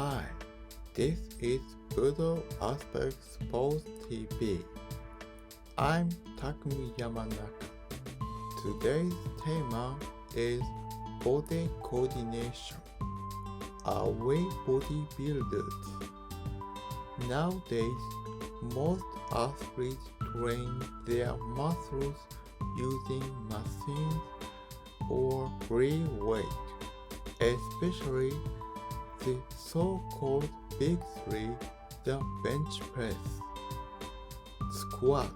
Hi, this is Budo Aspect Sports TV. I'm takumi.yamanaka. Today's theme is body coordination. Are we bodybuilders? Nowadays, most athletes train their muscles using machines or free weight, especially the so-called big three, the bench press, squat,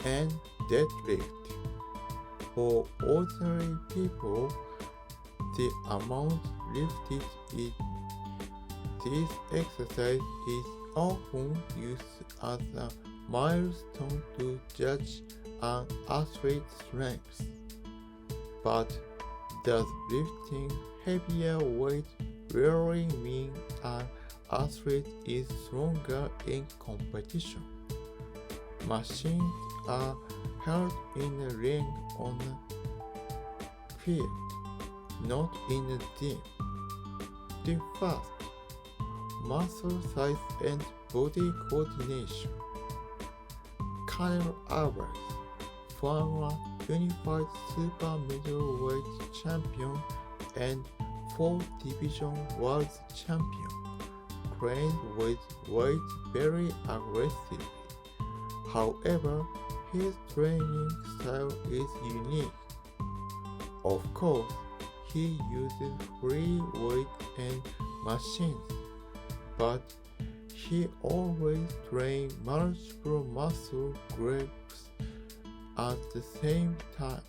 and deadlift. For ordinary people, the amount lifted in this exercise is often used as a milestone to judge an athlete's strength. But does lifting heavier weight really mean an athlete is stronger in competition? Machines are held in a ring on a field, not in a gym. The first, muscle size and body coordination. Canelo and Usyk, former unified super middleweight champion and 4-division world champion, trained with weight very aggressively. However, his training style is unique. Of course, he uses free weight and machines, but he always trains multiple muscle groups at the same time.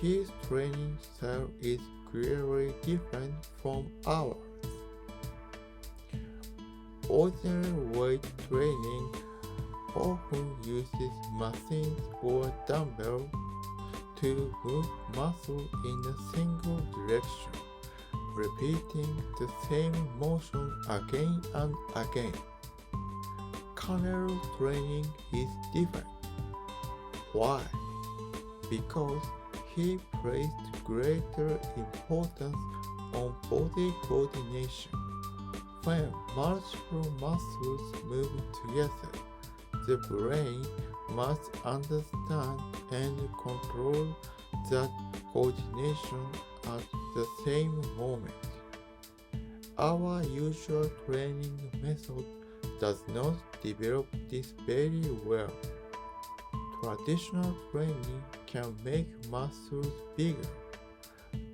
His training style is clearly different from ours. Ordinary weight training often uses machines or dumbbells to move muscle in a single direction, repeating the same motion again and again. Canelo's training is different. Why? Because he placed greater importance on body coordination. When multiple muscles move together, the brain must understand and control that coordination at the same moment. Our usual training method does not develop this very well. Traditional training can make muscles bigger,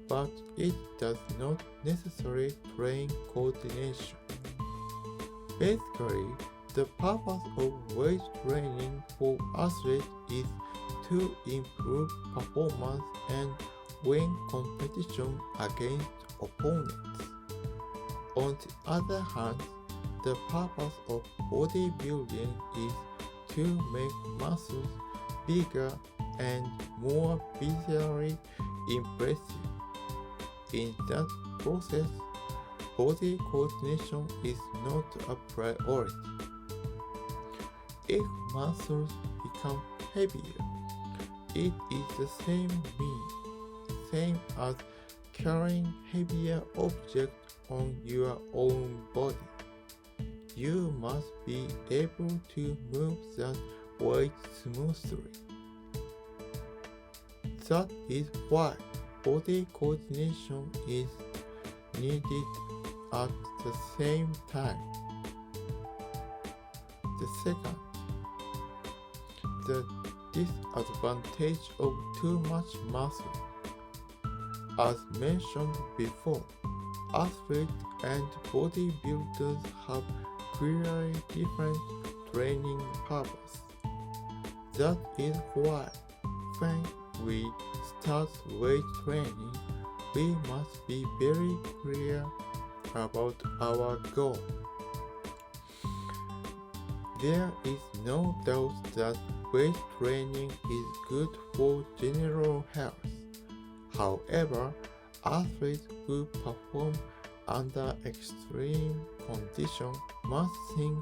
but it does not necessarily train coordination. Basically, the purpose of weight training for athletes is to improve performance and win competition against opponents. On the other hand, the purpose of bodybuilding is to make muscles bigger and more visually impressive. In that process, body coordination is not a priority. If muscles become heavier, it is the same as carrying heavier objects on your own body. You must be able to move that weight smoothly. That is why body coordination is needed at the same time. The second, the disadvantage of too much muscle. As mentioned before, athletes and bodybuilders have clearly different training purposes. That is why when we start weight training, we must be very clear about our goal. There is no doubt that weight training is good for general health. However, athletes who perform under extreme conditions must think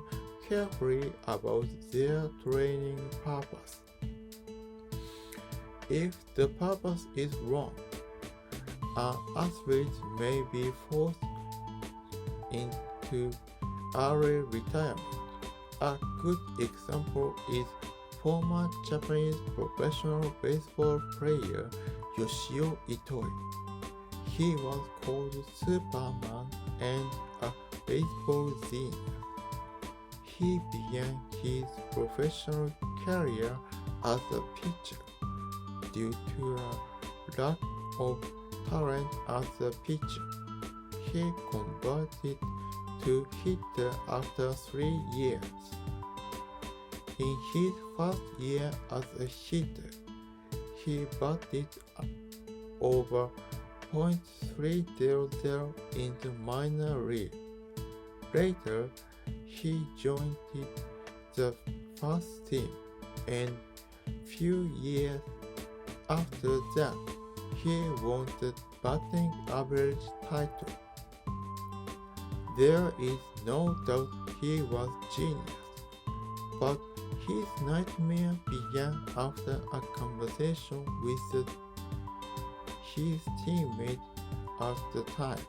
carefully about their training purpose. If the purpose is wrong, an athlete may be forced into early retirement. A good example is former Japanese professional baseball player Yoshio Itoi. He was called Superman and a baseball genius. He began his professional career as a pitcher. Due to a lack of talent as a pitcher, he converted to hitter after 3 years. In his first year as a hitter, he batted over .300 in the minor league. Later, he joined the first team, and few years after that, he won the batting average title. There is no doubt he was genius, but his nightmare began after a conversation with his teammate at the time,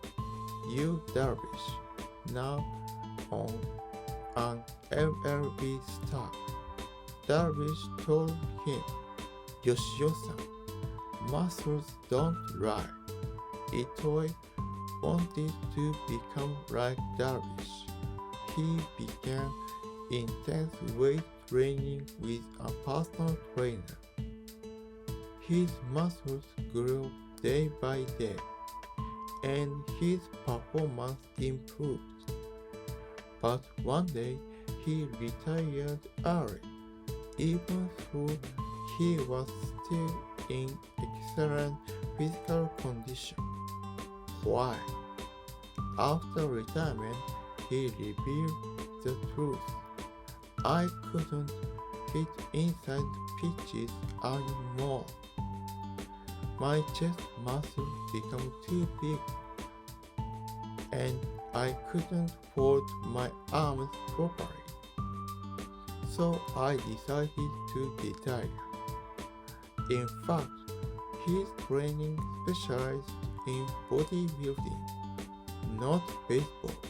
Yu Darvish, now an MLB star. Darvish told him, "Yoshio-san, muscles don't lie." Itoi wanted to become like Darvish. He began intense weight training with a personal trainer. His muscles grew day by day, and his performance improved. But one day, he retired early, even though he was still in excellent physical condition. Why? After retirement, he revealed the truth. "I couldn't hit inside pitches anymore. My chest muscles became too big, and I couldn't fold my arms properly. So I decided to retire." In fact, his training specialized in bodybuilding, not baseball.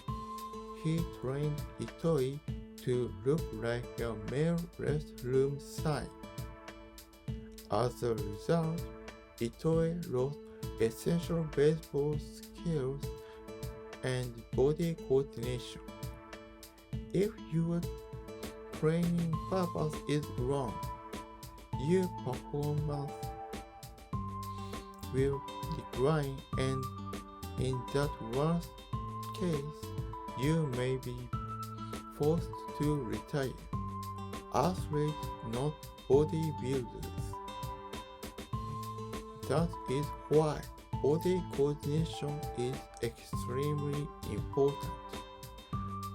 He trained Itoi to look like a male restroom sign. As a result, Itoi lost essential baseball skills and body coordination. If your training purpose is wrong, your performance will decline, and in that worst case, you may be forced to retire. Athletes, not bodybuilders. That is why body coordination is extremely important.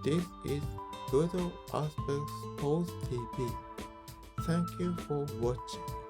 This is Good Aspects Post TV. Thank you for watching.